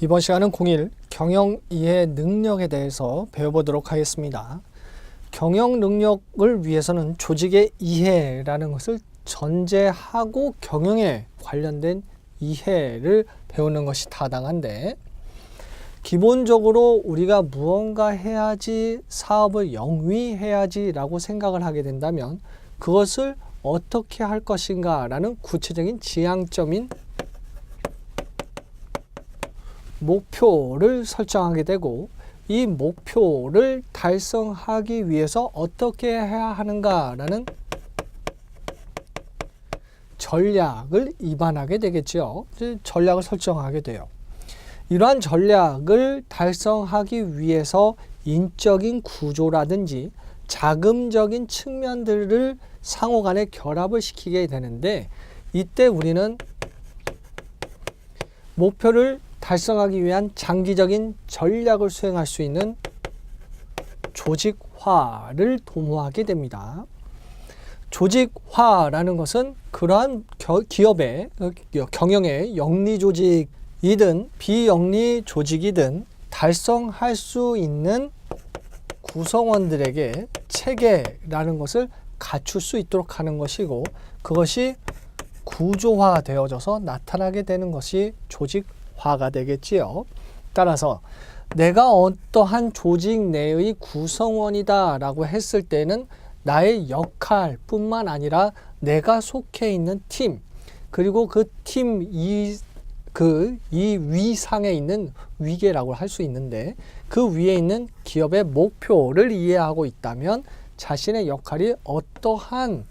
이번 시간은 01 경영 이해 능력에 대해서 배워보도록 하겠습니다. 경영 능력을 위해서는 조직의 이해라는 것을 전제하고 경영에 관련된 이해를 배우는 것이 타당한데, 기본적으로 우리가 무언가 해야지, 사업을 영위해야지 라고 생각을 하게 된다면 그것을 어떻게 할 것인가 라는 구체적인 지향점인 목표를 설정하게 되고, 이 목표를 달성하기 위해서 어떻게 해야 하는가라는 전략을 입안하게 되겠죠. 전략을 설정하게 돼요. 이러한 전략을 달성하기 위해서 인적인 구조라든지 자금적인 측면들을 상호 간에 결합을 시키게 되는데, 이때 우리는 목표를 달성하기 위한 장기적인 전략을 수행할 수 있는 조직화를 도모하게 됩니다. 조직화라는 것은 그러한 기업의 경영의 영리 조직이든 비영리 조직이든 달성할 수 있는 구성원들에게 체계라는 것을 갖출 수 있도록 하는 것이고, 그것이 구조화되어져서 나타나게 되는 것이 조직화가 되겠지요. 따라서 내가 어떠한 조직 내의 구성원이다 라고 했을 때는 나의 역할뿐만 아니라 내가 속해 있는 팀, 그리고 그 팀 이 위상에 있는 위계라고 할 수 있는데, 그 위에 있는 기업의 목표를 이해하고 있다면 자신의 역할이 어떠한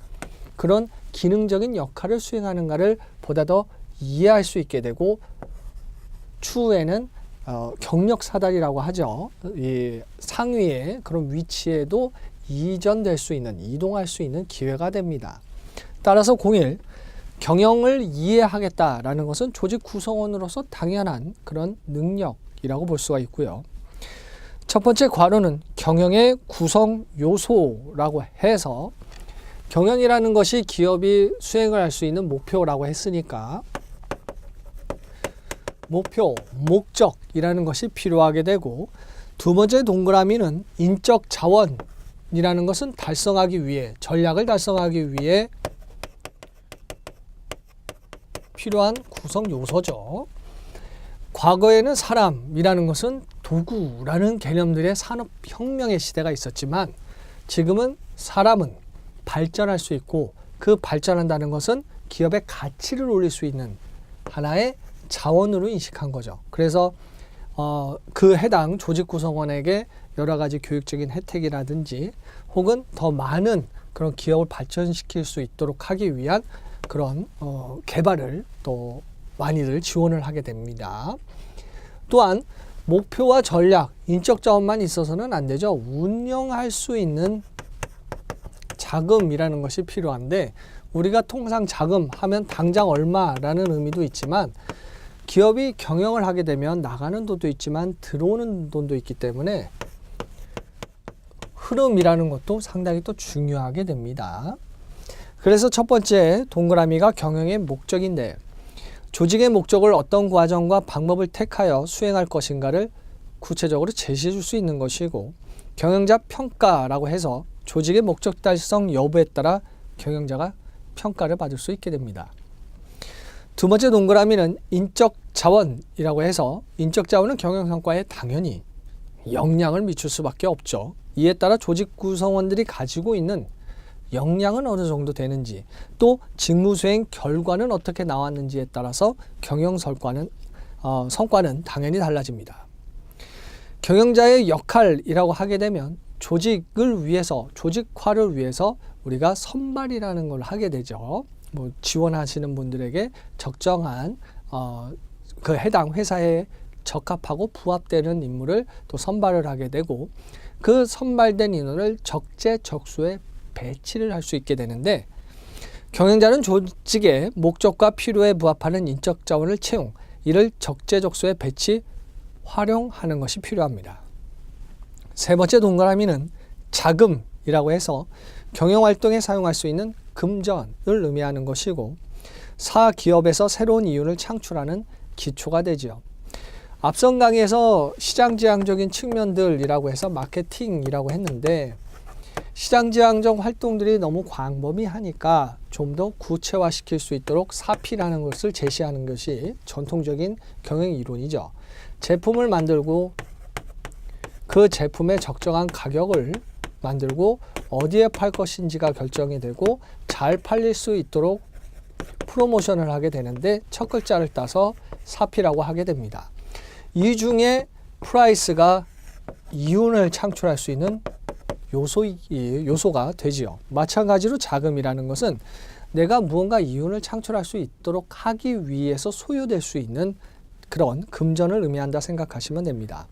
그런 기능적인 역할을 수행하는가를 보다 더 이해할 수 있게 되고, 추후에는 경력 사다리라고 하죠. 이 상위의 그런 위치에도 이전될 수 있는, 이동할 수 있는 기회가 됩니다. 따라서 01 경영을 이해하겠다라는 것은 조직 구성원으로서 당연한 그런 능력이라고 볼 수가 있고요. 첫 번째 괄호는 경영의 구성 요소라고 해서, 경영이라는 것이 기업이 수행을 할 수 있는 목표라고 했으니까 목표, 목적이라는 것이 필요하게 되고, 두 번째 동그라미는 인적 자원이라는 것은 달성하기 위해, 전략을 달성하기 위해 필요한 구성 요소죠. 과거에는 사람이라는 것은 도구라는 개념들의 산업혁명의 시대가 있었지만, 지금은 사람은 발전할 수 있고, 그 발전한다는 것은 기업의 가치를 올릴 수 있는 하나의 자원으로 인식한 거죠. 그래서 그 해당 조직 구성원에게 여러 가지 교육적인 혜택이라든지 혹은 더 많은 그런 기업을 발전시킬 수 있도록 하기 위한 그런 개발을 또 많이들 지원을 하게 됩니다. 또한 목표와 전략, 인적 자원만 있어서는 안 되죠. 운영할 수 있는 자금이라는 것이 필요한데, 우리가 통상 자금 하면 당장 얼마라는 의미도 있지만, 기업이 경영을 하게 되면 나가는 돈도 있지만 들어오는 돈도 있기 때문에 흐름이라는 것도 상당히 또 중요하게 됩니다. 그래서 첫 번째 동그라미가 경영의 목적인데, 조직의 목적을 어떤 과정과 방법을 택하여 수행할 것인가를 구체적으로 제시해 줄 수 있는 것이고, 경영자 평가라고 해서 조직의 목적 달성 여부에 따라 경영자가 평가를 받을 수 있게 됩니다. 두 번째 동그라미는 인적 자원이라고 해서, 인적 자원은 경영 성과에 당연히 영향을 미칠 수밖에 없죠. 이에 따라 조직 구성원들이 가지고 있는 역량은 어느 정도 되는지, 또 직무 수행 결과는 어떻게 나왔는지에 따라서 경영 성과는 당연히 달라집니다. 경영자의 역할이라고 하게 되면 조직을 위해서, 조직화를 위해서 우리가 선발이라는 걸 하게 되죠. 지원하시는 분들에게 적정한 그 해당 회사에 적합하고 부합되는 인물을 또 선발을 하게 되고, 그 선발된 인원을 적재적소에 배치를 할 수 있게 되는데, 경영자는 조직의 목적과 필요에 부합하는 인적 자원을 채용, 이를 적재적소에 배치, 활용하는 것이 필요합니다. 세 번째 동그라미는 자금이라고 해서 경영활동에 사용할 수 있는 금전을 의미하는 것이고, 사기업에서 새로운 이윤을 창출하는 기초가 되지요. 앞선 강의에서 시장지향적인 측면들이라고 해서 마케팅이라고 했는데 시장지향적 활동들이 너무 광범위하니까 좀 더 구체화시킬 수 있도록 사피라는 것을 제시하는 것이 전통적인 경영 이론이죠. 제품을 만들고 그 제품의 적정한 가격을 만들고 어디에 팔 것인지가 결정이 되고 잘 팔릴 수 있도록 프로모션을 하게 되는데 첫 글자를 따서 사피라고 하게 됩니다. 이 중에 프라이스가 이윤을 창출할 수 있는 요소가 되지요. 마찬가지로 자금이라는 것은 내가 무언가 이윤을 창출할 수 있도록 하기 위해서 소요될 수 있는 그런 금전을 의미한다 생각하시면 됩니다.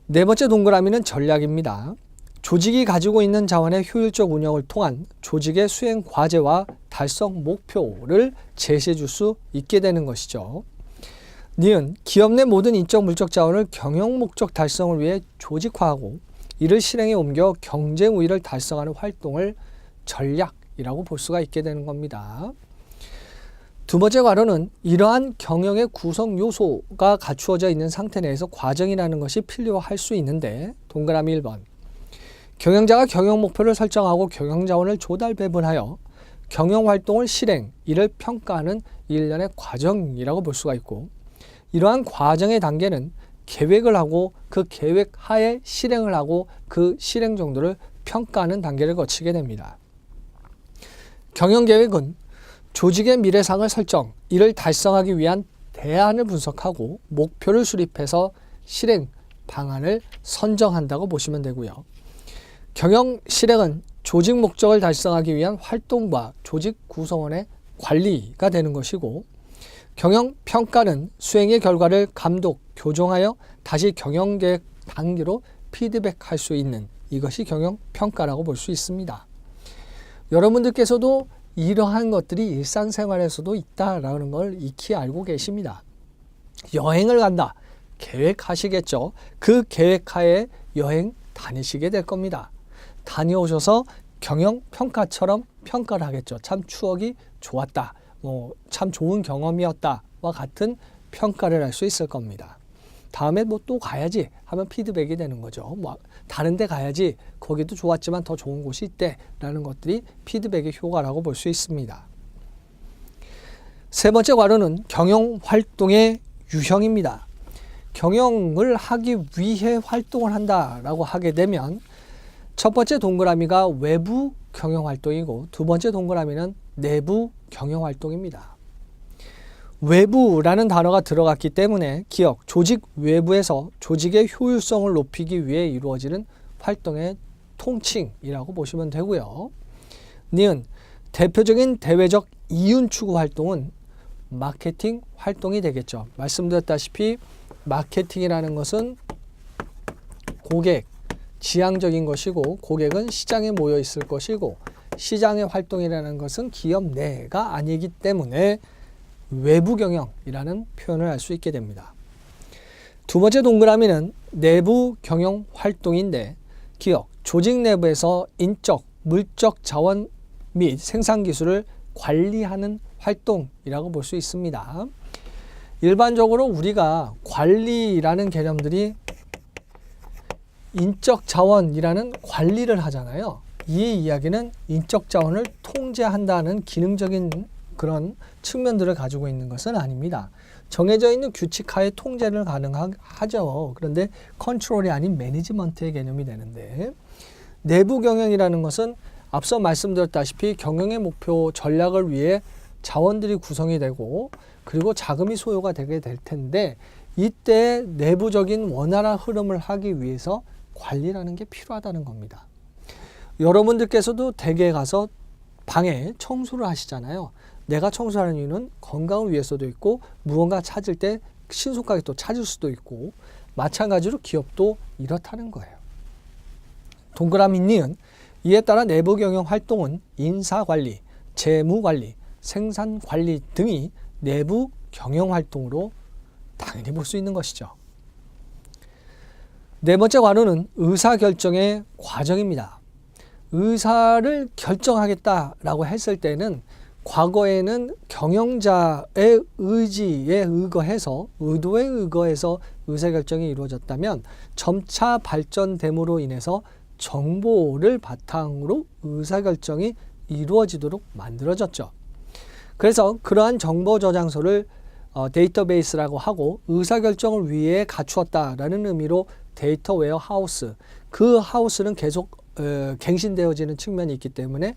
네 번째 동그라미는 전략입니다. 조직이 가지고 있는 자원의 효율적 운영을 통한 조직의 수행 과제와 달성 목표를 제시해 줄 수 있게 되는 것이죠. 니은 기업 내 모든 인적 물적 자원을 경영 목적 달성을 위해 조직화하고 이를 실행에 옮겨 경쟁 우위를 달성하는 활동을 전략이라고 볼 수가 있게 되는 겁니다. 두 번째 괄호는 이러한 경영의 구성 요소가 갖추어져 있는 상태 내에서 과정이라는 것이 필요할 수 있는데 동그라미 1번 경영자가 경영 목표를 설정하고 경영 자원을 조달 배분하여 경영 활동을 실행, 이를 평가하는 일련의 과정이라고 볼 수가 있고 이러한 과정의 단계는 계획을 하고 그 계획 하에 실행을 하고 그 실행 정도를 평가하는 단계를 거치게 됩니다. 경영계획은 조직의 미래상을 설정, 이를 달성하기 위한 대안을 분석하고 목표를 수립해서 실행 방안을 선정한다고 보시면 되고요. 경영 실행은 조직 목적을 달성하기 위한 활동과 조직 구성원의 관리가 되는 것이고 경영 평가는 수행의 결과를 감독, 교정하여 다시 경영계획 단계로 피드백할 수 있는 이것이 경영 평가라고 볼 수 있습니다. 여러분들께서도 이러한 것들이 일상생활에서도 있다라는 걸 익히 알고 계십니다. 여행을 간다. 계획하시겠죠. 그 계획하에 여행 다니시게 될 겁니다. 다녀오셔서 경영 평가처럼 평가를 하겠죠. 참 추억이 좋았다. 참 좋은 경험이었다와 같은 평가를 할 수 있을 겁니다. 다음에 또 가야지 하면 피드백이 되는 거죠. 다른 데 가야지 거기도 좋았지만 더 좋은 곳이 있대 라는 것들이 피드백의 효과라고 볼 수 있습니다. 세 번째 괄호는 경영 활동의 유형입니다. 경영을 하기 위해 활동을 한다라고 하게 되면 첫 번째 동그라미가 외부 경영 활동이고 두 번째 동그라미는 내부 경영 활동입니다. 외부라는 단어가 들어갔기 때문에 기업, 조직 외부에서 조직의 효율성을 높이기 위해 이루어지는 활동의 통칭이라고 보시면 되고요. 니은 대표적인 대외적 이윤 추구 활동은 마케팅 활동이 되겠죠. 말씀드렸다시피 마케팅이라는 것은 고객, 지향적인 것이고 고객은 시장에 모여 있을 것이고 시장의 활동이라는 것은 기업 내가 아니기 때문에 외부 경영이라는 표현을 할 수 있게 됩니다. 두 번째 동그라미는 내부 경영 활동인데 기업, 조직 내부에서 인적, 물적 자원 및 생산 기술을 관리하는 활동이라고 볼 수 있습니다. 일반적으로 우리가 관리라는 개념들이 인적 자원이라는 관리를 하잖아요. 이 이야기는 인적 자원을 통제한다는 기능적인 그런 측면들을 가지고 있는 것은 아닙니다. 정해져 있는 규칙하에 통제를 가능하죠. 그런데 컨트롤이 아닌 매니지먼트의 개념이 되는데 내부 경영이라는 것은 앞서 말씀드렸다시피 경영의 목표 전략을 위해 자원들이 구성이 되고 그리고 자금이 소요가 되게 될 텐데 이때 내부적인 원활한 흐름을 하기 위해서 관리라는 게 필요하다는 겁니다. 여러분들께서도 댁에 가서 방에 청소를 하시잖아요. 내가 청소하는 이유는 건강을 위해서도 있고 무언가 찾을 때 신속하게 또 찾을 수도 있고 마찬가지로 기업도 이렇다는 거예요. 동그라미 니은 이에 따라 내부 경영 활동은 인사관리, 재무관리, 생산관리 등이 내부 경영 활동으로 당연히 볼 수 있는 것이죠. 네 번째 괄호는 의사결정의 과정입니다. 의사를 결정하겠다라고 했을 때는 과거에는 경영자의 의지에 의거해서 의도에 의거해서 의사결정이 이루어졌다면 점차 발전됨으로 인해서 정보를 바탕으로 의사결정이 이루어지도록 만들어졌죠. 그래서 그러한 정보 저장소를 데이터베이스라고 하고 의사결정을 위해 갖추었다라는 의미로 데이터 웨어하우스, 그 하우스는 계속 갱신되어지는 측면이 있기 때문에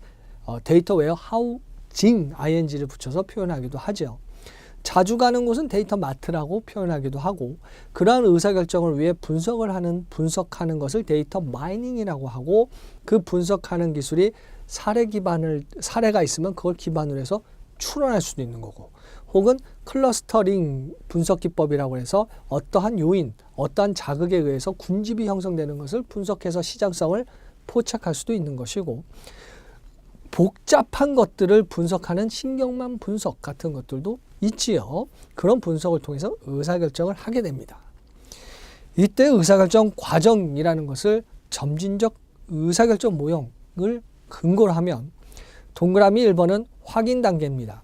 데이터 웨어하우징 ing를 붙여서 표현하기도 하죠. 자주 가는 곳은 데이터 마트라고 표현하기도 하고, 그러한 의사결정을 위해 분석하는 것을 데이터 마이닝이라고 하고, 그 분석하는 기술이 사례가 있으면 그걸 기반으로 해서 추론할 수도 있는 거고, 혹은 클러스터링 분석 기법이라고 해서 어떠한 요인, 어떠한 자극에 의해서 군집이 형성되는 것을 분석해서 시장성을 포착할 수도 있는 것이고, 복잡한 것들을 분석하는 신경망 분석 같은 것들도 있지요. 그런 분석을 통해서 의사결정을 하게 됩니다. 이때 의사결정 과정이라는 것을 점진적 의사결정 모형을 근거로 하면 동그라미 1번은 확인 단계입니다.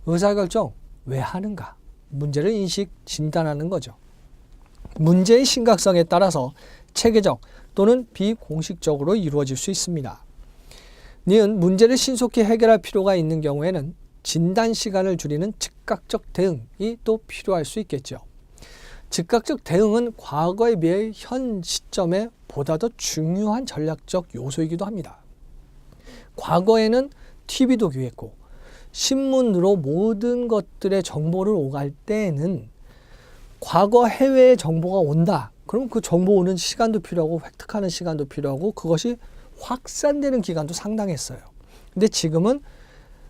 의사결정 왜 하는가? 문제를 인식, 진단하는 거죠. 문제의 심각성에 따라서 체계적 또는 비공식적으로 이루어질 수 있습니다. 니은 문제를 신속히 해결할 필요가 있는 경우에는 진단 시간을 줄이는 즉각적 대응이 또 필요할 수 있겠죠. 즉각적 대응은 과거에 비해 현 시점에 보다 더 중요한 전략적 요소이기도 합니다. 과거에는 TV도 귀했고 신문으로 모든 것들의 정보를 오갈 때에는 과거 해외의 정보가 온다. 그럼 그 정보 오는 시간도 필요하고 획득하는 시간도 필요하고 그것이 확산되는 기간도 상당했어요. 근데 지금은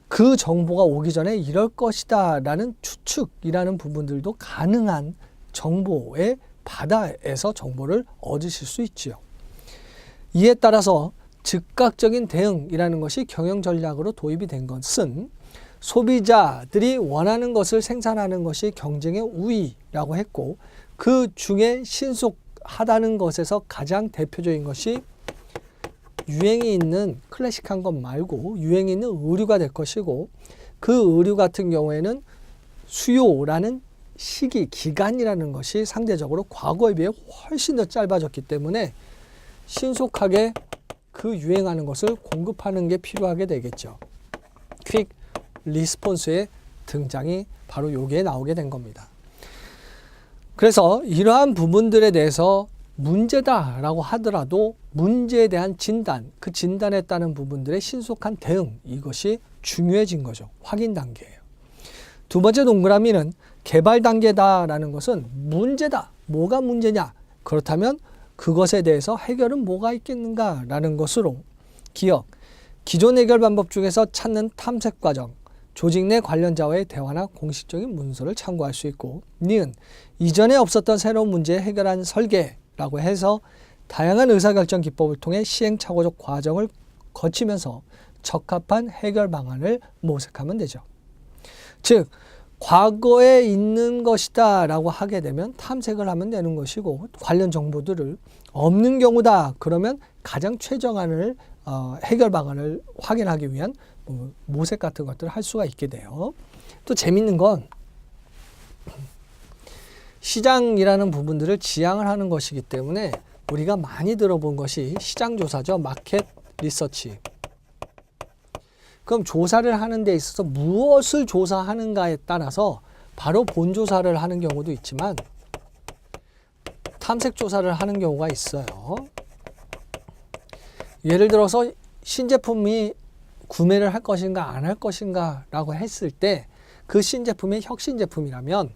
그 정보가 오기 전에 이럴 것이다 라는 추측이라는 부분들도 가능한 정보의 바다에서 정보를 얻으실 수 있지요. 이에 따라서 즉각적인 대응이라는 것이 경영 전략으로 도입이 된 것은 소비자들이 원하는 것을 생산하는 것이 경쟁의 우위라고 했고, 그 중에 신속하다는 것에서 가장 대표적인 것이 유행이 있는 클래식한 것 말고 유행이 있는 의류가 될 것이고, 그 의류 같은 경우에는 수요라는 시기, 기간이라는 것이 상대적으로 과거에 비해 훨씬 더 짧아졌기 때문에 신속하게 그 유행하는 것을 공급하는 게 필요하게 되겠죠. 퀵 리스폰스의 등장이 바로 여기에 나오게 된 겁니다. 그래서 이러한 부분들에 대해서 문제다라고 하더라도 문제에 대한 진단, 그 진단에 따른 부분들의 신속한 대응, 이것이 중요해진 거죠. 확인 단계예요. 두 번째 동그라미는 개발 단계다라는 것은 문제다. 뭐가 문제냐? 그렇다면 그것에 대해서 해결은 뭐가 있겠는가라는 것으로 기존 해결 방법 중에서 찾는 탐색 과정, 조직 내 관련자와의 대화나 공식적인 문서를 참고할 수 있고, 니은 이전에 없었던 새로운 문제 해결한 설계라고 해서 다양한 의사결정 기법을 통해 시행착오적 과정을 거치면서 적합한 해결 방안을 모색하면 되죠. 즉 과거에 있는 것이다 라고 하게 되면 탐색을 하면 되는 것이고, 관련 정보들을 없는 경우다 그러면 가장 최정안을 해결 방안을 확인하기 위한 모색 같은 것들을 할 수가 있게 돼요. 또 재밌는 건 시장이라는 부분들을 지향을 하는 것이기 때문에 우리가 많이 들어본 것이 시장조사죠. 마켓 리서치. 그럼 조사를 하는 데 있어서 무엇을 조사하는가에 따라서 바로 본조사를 하는 경우도 있지만 탐색조사를 하는 경우가 있어요. 예를 들어서 신제품이 구매를 할 것인가 안 할 것인가 라고 했을 때 그 신제품이 혁신제품이라면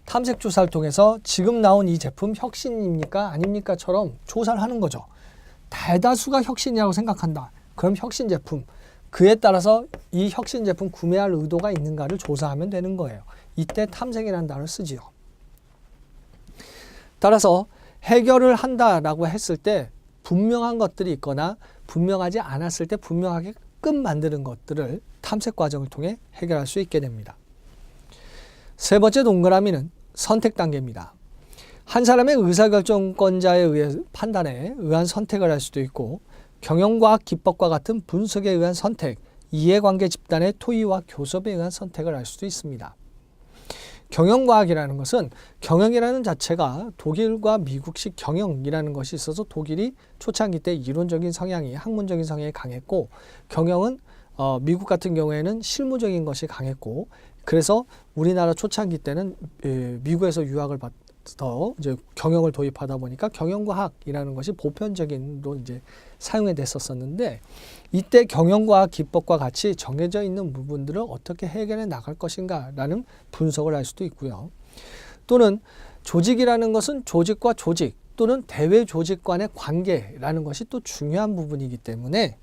탐색조사를 통해서 지금 나온 이 제품 혁신입니까 아닙니까 처럼 조사를 하는 거죠. 대다수가 혁신이라고 생각한다. 그럼 혁신제품, 그에 따라서 이 혁신제품 구매할 의도가 있는가를 조사하면 되는 거예요. 이때 탐색이라는 단어를 쓰지요. 따라서 해결을 한다라고 했을 때 분명한 것들이 있거나 분명하지 않았을 때 분명하게 만드는 것들을 탐색 과정을 통해 해결할 수 있게 됩니다. 세 번째 동그라미는 선택 단계입니다. 한 사람의 의사결정권자에 의해 판단에 의한 선택을 할 수도 있고 경영과학 기법과 같은 분석에 의한 선택, 이해관계 집단의 토의와 교섭에 의한 선택을 할 수도 있습니다. 경영과학이라는 것은 경영이라는 자체가 독일과 미국식 경영이라는 것이 있어서 독일이 초창기 때 이론적인 성향이 학문적인 성향이 강했고 경영은 미국 같은 경우에는 실무적인 것이 강했고 그래서 우리나라 초창기 때는 미국에서 유학을 받 더 이제 경영을 도입하다 보니까 경영과학이라는 것이 보편적인로 이제 사용이 됐었는데 이때 경영과학 기법과 같이 정해져 있는 부분들을 어떻게 해결해 나갈 것인가라는 분석을 할 수도 있고요. 또는 조직이라는 것은 조직과 조직 또는 대외 조직 간의 관계라는 것이 또 중요한 부분이기 때문에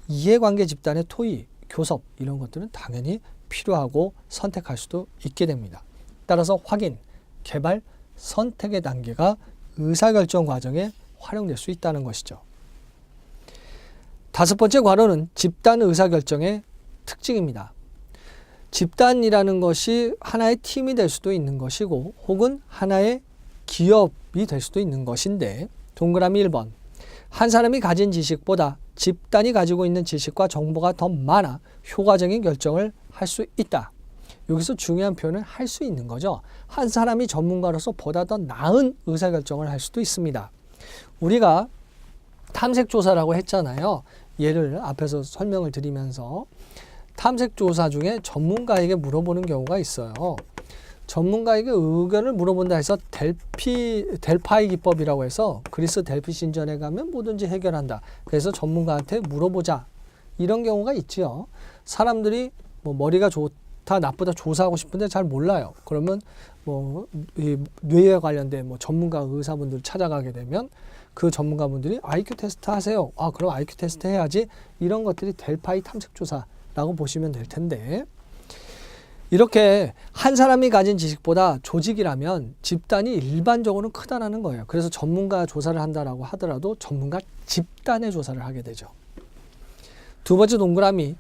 이해관계 집단의 토의, 교섭 이런 것들은 당연히 필요하고 선택할 수도 있게 됩니다. 따라서 확인, 개발, 선택의 단계가 의사결정 과정에 활용될 수 있다는 것이죠. 다섯 번째 과로는 집단 의사결정의 특징입니다. 집단이라는 것이 하나의 팀이 될 수도 있는 것이고 혹은 하나의 기업이 될 수도 있는 것인데 동그라미 1번 한 사람이 가진 지식보다 집단이 가지고 있는 지식과 정보가 더 많아 효과적인 결정을 할 수 있다. 여기서 중요한 표현은 할 수 있는 거죠. 한 사람이 전문가로서 보다 더 나은 의사결정을 할 수도 있습니다. 우리가 탐색조사라고 했잖아요. 예를 앞에서 설명을 드리면서 탐색조사 중에 전문가에게 물어보는 경우가 있어요. 전문가에게 의견을 물어본다 해서 델파이 기법이라고 해서 그리스 델피 신전에 가면 뭐든지 해결한다. 그래서 전문가한테 물어보자. 이런 경우가 있지요. 사람들이 뭐 머리가 좋다 나쁘다 조사하고 싶은데 잘 몰라요. 그러면 뭐 이 뇌에 관련된 뭐 전문가 의사분들 찾아가게 되면 그 전문가분들이 IQ 테스트 하세요. 아 그럼 IQ 테스트 해야지. 이런 것들이 델파이 탐색조사라고 보시면 될 텐데 이렇게 한 사람이 가진 지식보다 조직이라면 집단이 일반적으로 크다라는 거예요. 그래서 전문가 조사를 한다라고 하더라도 전문가 집단의 조사를 하게 되죠. 두 번째 동그라미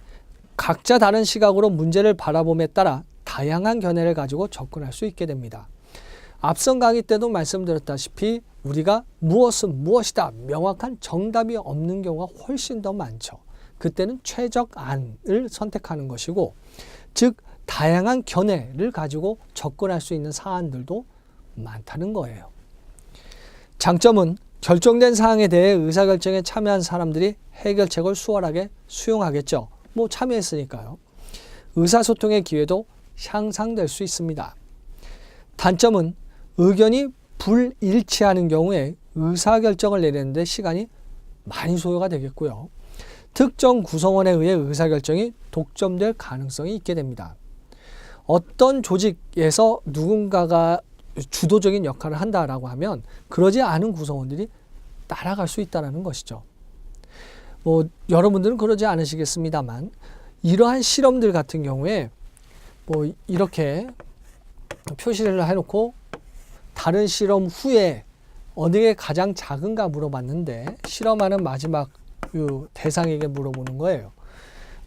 각자 다른 시각으로 문제를 바라봄에 따라 다양한 견해를 가지고 접근할 수 있게 됩니다. 앞선 강의 때도 말씀드렸다시피 우리가 무엇은 무엇이다 명확한 정답이 없는 경우가 훨씬 더 많죠. 그때는 최적안을 선택하는 것이고 즉 다양한 견해를 가지고 접근할 수 있는 사안들도 많다는 거예요. 장점은 결정된 사항에 대해 의사결정에 참여한 사람들이 해결책을 수월하게 수용하겠죠. 뭐 참여했으니까요. 의사소통의 기회도 향상될 수 있습니다. 단점은 의견이 불일치하는 경우에 의사결정을 내리는데 시간이 많이 소요가 되겠고요. 특정 구성원에 의해 의사결정이 독점될 가능성이 있게 됩니다. 어떤 조직에서 누군가가 주도적인 역할을 한다라고 하면 그러지 않은 구성원들이 따라갈 수 있다는 것이죠. 뭐 여러분들은 그러지 않으시겠습니다만 이러한 실험들 같은 경우에 뭐 이렇게 표시를 해놓고 다른 실험 후에 어느 게 가장 작은가 물어봤는데 실험하는 마지막 대상에게 물어보는 거예요.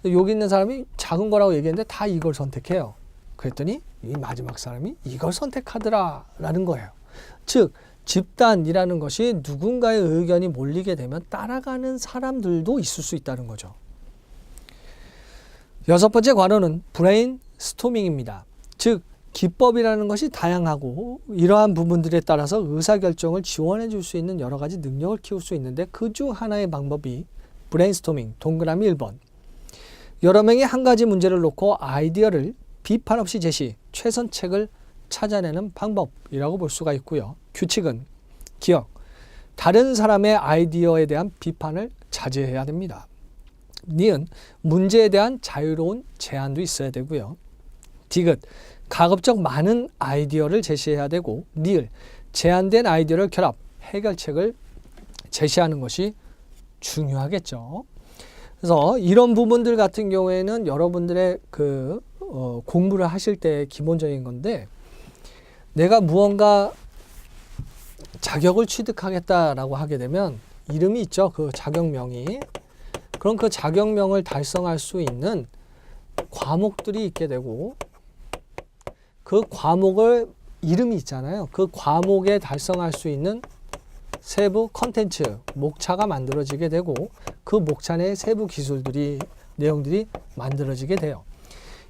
여기 있는 사람이 작은 거라고 얘기했는데 다 이걸 선택해요. 그랬더니 이 마지막 사람이 이걸 선택하더라 라는 거예요. 즉 집단이라는 것이 누군가의 의견이 몰리게 되면 따라가는 사람들도 있을 수 있다는 거죠. 여섯 번째 관호는 브레인 스토밍입니다. 즉 기법이라는 것이 다양하고 이러한 부분들에 따라서 의사결정을 지원해 줄 수 있는 여러 가지 능력을 키울 수 있는데 그중 하나의 방법이 브레인스토밍 동그라미 1번 여러 명이 한 가지 문제를 놓고 아이디어를 비판 없이 제시, 최선책을 찾아내는 방법이라고 볼 수가 있고요. 규칙은 기억, 다른 사람의 아이디어에 대한 비판을 자제해야 됩니다. 니은, 문제에 대한 자유로운 제안도 있어야 되고요. 디귿, 가급적 많은 아이디어를 제시해야 되고 리을, 제한된 아이디어를 결합, 해결책을 제시하는 것이 중요하겠죠. 그래서 이런 부분들 같은 경우에는 여러분들의 공부를 하실 때 기본적인 건데 내가 무언가 자격을 취득하겠다라고 하게 되면 이름이 있죠. 그 자격명이. 그럼 그 자격명을 달성할 수 있는 과목들이 있게 되고 그 과목을 이름이 있잖아요. 그 과목에 달성할 수 있는 세부 컨텐츠, 목차가 만들어지게 되고 그 목차 내에 세부 기술들이 내용들이 만들어지게 돼요.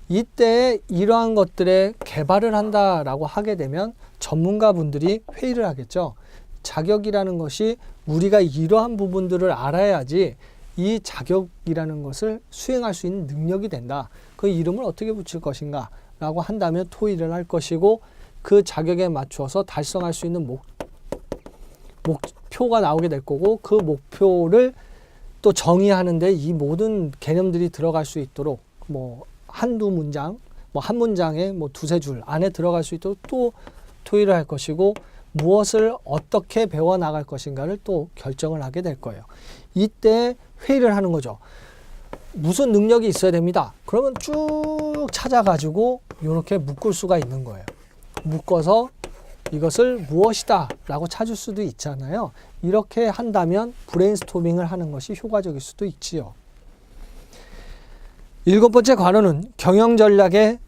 이때 이러한 것들에 개발을 한다라고 하게 되면 전문가분들이 회의를 하겠죠. 자격이라는 것이 우리가 이러한 부분들을 알아야지 이 자격이라는 것을 수행할 수 있는 능력이 된다. 그 이름을 어떻게 붙일 것인가 라고 한다면 토의를 할 것이고, 그 자격에 맞춰서 달성할 수 있는 목표가 나오게 될 거고, 그 목표를 또 정의하는데 이 모든 개념들이 들어갈 수 있도록 뭐 한두 문장, 뭐 한 문장에 뭐 두세 줄 안에 들어갈 수 있도록 또 토의를 할 것이고, 무엇을 어떻게 배워나갈 것인가를 또 결정을 하게 될 거예요. 이때 회의를 하는 거죠. 무슨 능력이 있어야 됩니다. 그러면 쭉 찾아가지고 이렇게 묶을 수가 있는 거예요. 묶어서 이것을 무엇이다 라고 찾을 수도 있잖아요. 이렇게 한다면 브레인스토밍을 하는 것이 효과적일 수도 있지요. 7번째 관원은 경영전략의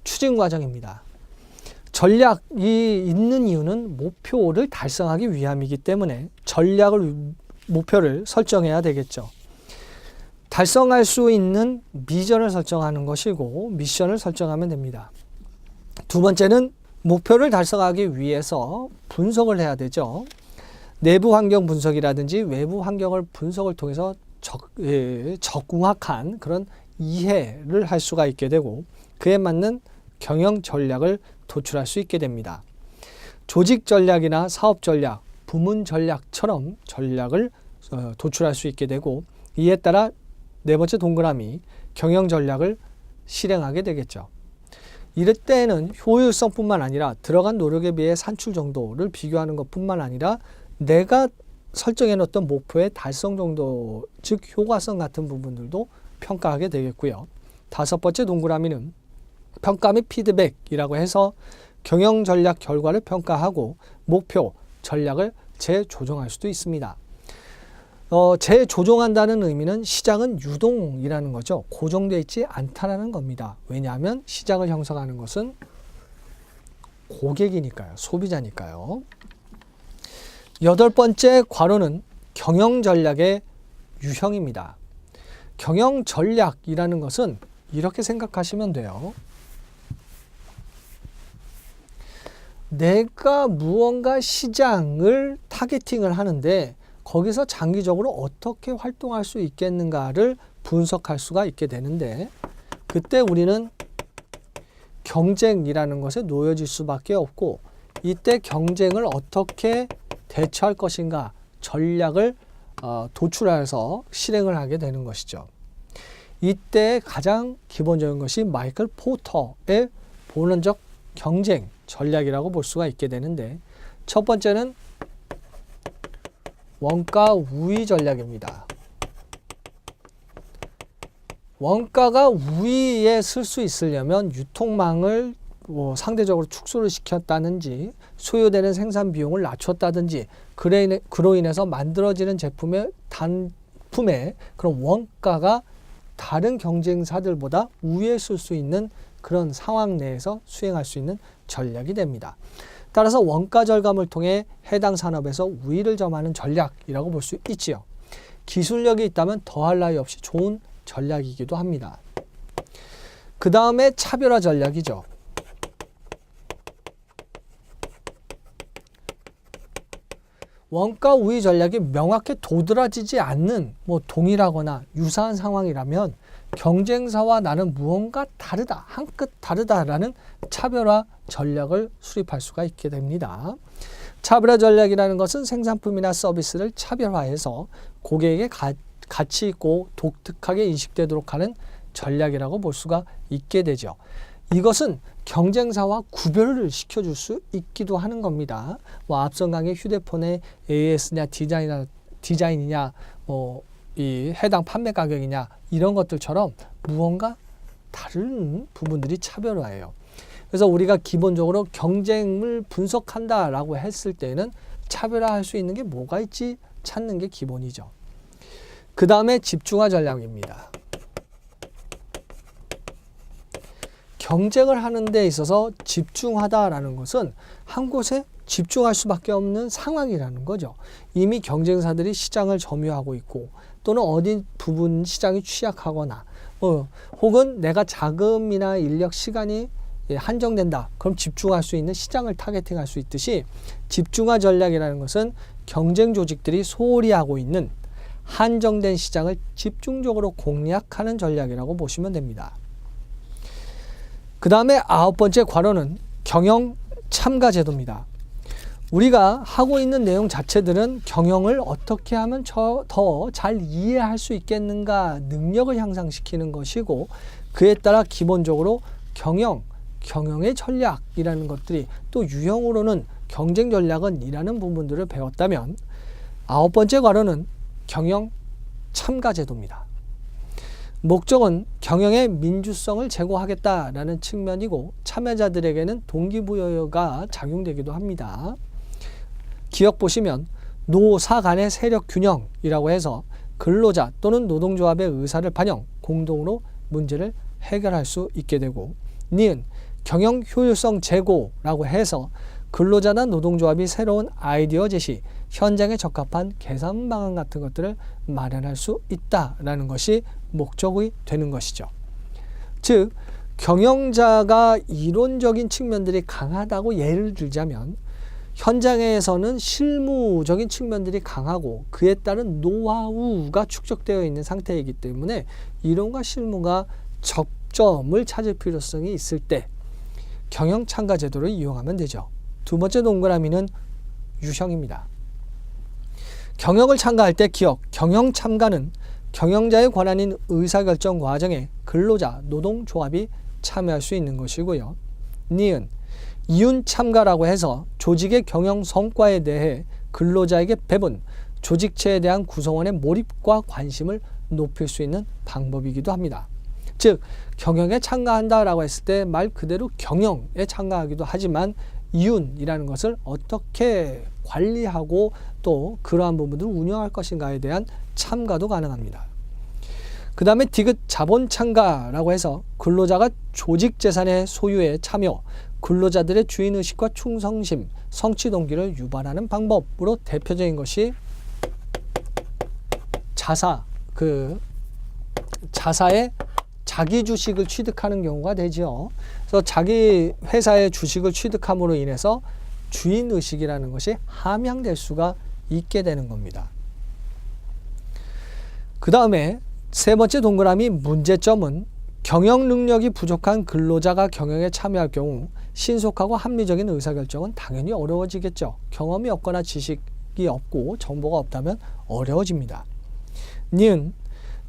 추진 과정입니다. 전략이 있는 이유는 목표를 달성하기 위함이기 때문에 목표를 설정해야 되겠죠. 달성할 수 있는 비전을 설정하는 것이고 미션을 설정하면 됩니다. 두 번째는 목표를 달성하기 위해서 분석을 해야 되죠. 내부 환경 분석이라든지 외부 환경을 분석을 통해서 적궁합한 그런 이해를 할 수가 있게 되고, 그에 맞는 경영 전략을 도출할 수 있게 됩니다. 조직 전략이나 사업 전략, 부문 전략처럼 전략을 도출할 수 있게 되고, 이에 따라 네 번째 동그라미 경영 전략을 실행하게 되겠죠. 이럴 때에는 효율성뿐만 아니라 들어간 노력에 비해 산출 정도를 비교하는 것뿐만 아니라 내가 설정해 놓았던 목표의 달성 정도, 즉 효과성 같은 부분들도 평가하게 되겠고요. 다섯 번째 동그라미는 평가 및 피드백이라고 해서 경영 전략 결과를 평가하고 목표, 전략을 재조정할 수도 있습니다. 재조정한다는 의미는 시장은 유동이라는 거죠. 고정되어 있지 않다라는 겁니다. 왜냐하면 시장을 형성하는 것은 고객이니까요. 소비자니까요. 8번째 괄호는 경영 전략의 유형입니다. 경영 전략이라는 것은 이렇게 생각하시면 돼요. 내가 무언가 시장을 타겟팅을 하는데 거기서 장기적으로 어떻게 활동할 수 있겠는가를 분석할 수가 있게 되는데, 그때 우리는 경쟁이라는 것에 놓여질 수밖에 없고, 이때 경쟁을 어떻게 대처할 것인가 전략을 도출해서 실행을 하게 되는 것이죠. 이때 가장 기본적인 것이 마이클 포터의 본원적 경쟁 전략이라고 볼 수가 있게 되는데, 첫 번째는 원가 우위 전략입니다. 원가가 우위에 쓸 수 있으려면 유통망을 상대적으로 축소를 시켰다든지 소요되는 생산 비용을 낮췄다든지 그로 인해서 만들어지는 제품의 단품의 그런 원가가 다른 경쟁사들보다 우위에 쓸 수 있는 그런 상황 내에서 수행할 수 있는 전략이 됩니다. 따라서 원가 절감을 통해 해당 산업에서 우위를 점하는 전략이라고 볼 수 있지요. 기술력이 있다면 더할 나위 없이 좋은 전략이기도 합니다. 그 다음에 차별화 전략이죠. 원가 우위 전략이 명확히 도드라지지 않는 동일하거나 유사한 상황이라면 경쟁사와 나는 무언가 다르다, 한 끗 다르다라는 차별화 전략을 수립할 수가 있게 됩니다. 차별화 전략이라는 것은 생산품이나 서비스를 차별화해서 고객에게 가치 있고 독특하게 인식되도록 하는 전략이라고 볼 수가 있게 되죠. 이것은 경쟁사와 구별을 시켜줄 수 있기도 하는 겁니다. 앞선 강의 휴대폰의 AS냐 디자인이냐 이 해당 판매 가격이냐 이런 것들처럼 무언가 다른 부분들이 차별화예요. 그래서 우리가 기본적으로 경쟁을 분석한다라고 했을 때는 차별화할 수 있는 게 뭐가 있지 찾는 게 기본이죠. 그 다음에 집중화 전략입니다. 경쟁을 하는 데 있어서 집중하다라는 것은 한 곳에 집중할 수밖에 없는 상황이라는 거죠. 이미 경쟁사들이 시장을 점유하고 있고 또는 어디 부분 시장이 취약하거나 혹은 내가 자금이나 인력, 시간이 한정된다. 그럼 집중할 수 있는 시장을 타겟팅할 수 있듯이 집중화 전략이라는 것은 경쟁 조직들이 소홀히 하고 있는 한정된 시장을 집중적으로 공략하는 전략이라고 보시면 됩니다. 그 다음에 9번째 괄호는 경영 참가 제도입니다. 우리가 하고 있는 내용 자체들은 경영을 어떻게 하면 더 잘 이해할 수 있겠는가 능력을 향상시키는 것이고, 그에 따라 기본적으로 경영의 전략이라는 것들이, 또 유형으로는 경쟁 전략은 이라는 부분들을 배웠다면, 9번째 괄호는 경영 참가 제도입니다. 목적은 경영의 민주성을 제고하겠다라는 측면이고, 참여자들에게는 동기부여가 작용되기도 합니다. 기억 보시면 노사 간의 세력 균형이라고 해서 근로자 또는 노동조합의 의사를 반영, 공동으로 문제를 해결할 수 있게 되고, 니은 경영 효율성 제고라고 해서 근로자나 노동조합이 새로운 아이디어 제시, 현장에 적합한 개선 방안 같은 것들을 마련할 수 있다라는 것이 목적이 되는 것이죠. 즉, 경영자가 이론적인 측면들이 강하다고 예를 들자면, 현장에서는 실무적인 측면들이 강하고 그에 따른 노하우가 축적되어 있는 상태이기 때문에 이론과 실무가 접점을 찾을 필요성이 있을 때 경영 참가 제도를 이용하면 되죠. 두 번째 동그라미는 유형입니다. 경영을 참가할 때 기억, 경영 참가는 경영자의 권한인 의사결정 과정에 근로자, 노동조합이 참여할 수 있는 것이고요. 니은 이윤 참가라고 해서 조직의 경영 성과에 대해 근로자에게 배분, 조직체에 대한 구성원의 몰입과 관심을 높일 수 있는 방법이기도 합니다. 즉, 경영에 참가한다라고 했을 때 말 그대로 경영에 참가하기도 하지만 이윤이라는 것을 어떻게 관리하고 또 그러한 부분들을 운영할 것인가에 대한 참가도 가능합니다. 그 다음에 디귿 자본 참가라고 해서 근로자가 조직 재산의 소유에 참여, 근로자들의 주인의식과 충성심, 성취 동기를 유발하는 방법으로 대표적인 것이 자사의 자기 주식을 취득하는 경우가 되죠. 그래서 자기 회사의 주식을 취득함으로 인해서 주인의식이라는 것이 함양될 수가 있게 되는 겁니다. 그 다음에 세 번째 동그라미 문제점은 경영 능력이 부족한 근로자가 경영에 참여할 경우 신속하고 합리적인 의사결정은 당연히 어려워지겠죠. 경험이 없거나 지식이 없고 정보가 없다면 어려워집니다. 니은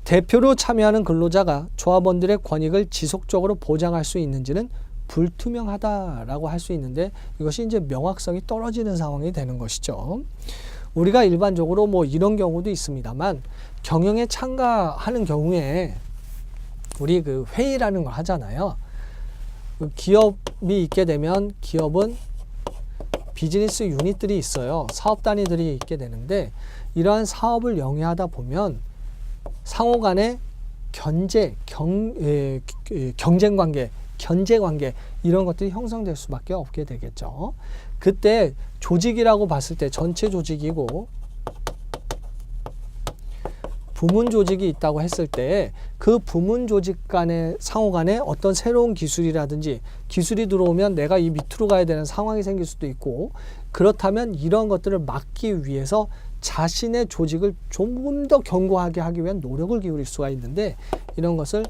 대표로 참여하는 근로자가 조합원들의 권익을 지속적으로 보장할 수 있는지는 불투명하다라고 할 수 있는데, 이것이 이제 명확성이 떨어지는 상황이 되는 것이죠. 우리가 일반적으로 뭐 이런 경우도 있습니다만, 경영에 참가하는 경우에 우리 그 회의라는 걸 하잖아요. 기업이 있게 되면 기업은 비즈니스 유닛들이 있어요. 사업 단위들이 있게 되는데, 이러한 사업을 영위하다 보면 상호 간의 경쟁 관계, 견제 관계, 이런 것들이 형성될 수밖에 없게 되겠죠. 그때 조직이라고 봤을 때 전체 조직이고 부문 조직이 있다고 했을 때 그 부문 조직 간의 상호 간에 어떤 새로운 기술이라든지 기술이 들어오면 내가 이 밑으로 가야 되는 상황이 생길 수도 있고, 그렇다면 이런 것들을 막기 위해서 자신의 조직을 조금 더 견고하게 하기 위한 노력을 기울일 수가 있는데, 이런 것을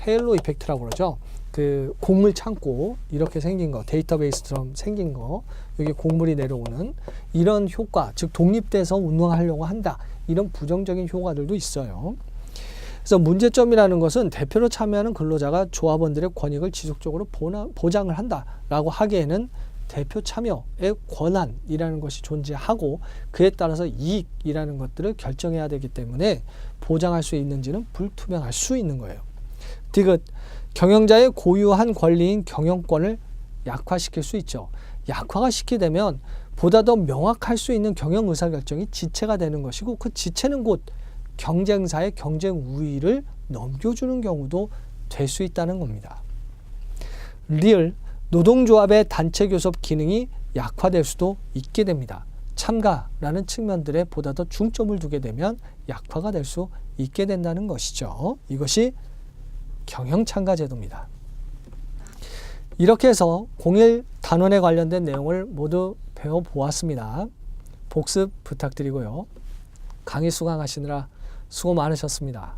헤일로 이펙트라고 그러죠. 그 곡물 창고 이렇게 생긴 거, 데이터베이스처럼 생긴 거, 여기 곡물이 내려오는 이런 효과, 즉 독립돼서 운영하려고 한다, 이런 부정적인 효과들도 있어요. 그래서 문제점이라는 것은 대표로 참여하는 근로자가 조합원들의 권익을 지속적으로 보장을 한다라고 하기에는 대표 참여의 권한이라는 것이 존재하고 그에 따라서 이익이라는 것들을 결정해야 되기 때문에 보장할 수 있는지는 불투명할 수 있는 거예요. 디귿 경영자의 고유한 권리인 경영권을 약화시킬 수 있죠. 약화가 시키게 되면 보다 더 명확할 수 있는 경영 의사결정이 지체가 되는 것이고, 그 지체는 곧 경쟁사의 경쟁 우위를 넘겨주는 경우도 될 수 있다는 겁니다. 리을 노동조합의 단체 교섭 기능이 약화될 수도 있게 됩니다. 참가라는 측면들에 보다 더 중점을 두게 되면 약화가 될 수 있게 된다는 것이죠. 이것이 경영참가 제도입니다. 이렇게 해서 공일 단원에 관련된 내용을 모두 배워보았습니다. 복습 부탁드리고요. 강의 수강하시느라 수고 많으셨습니다.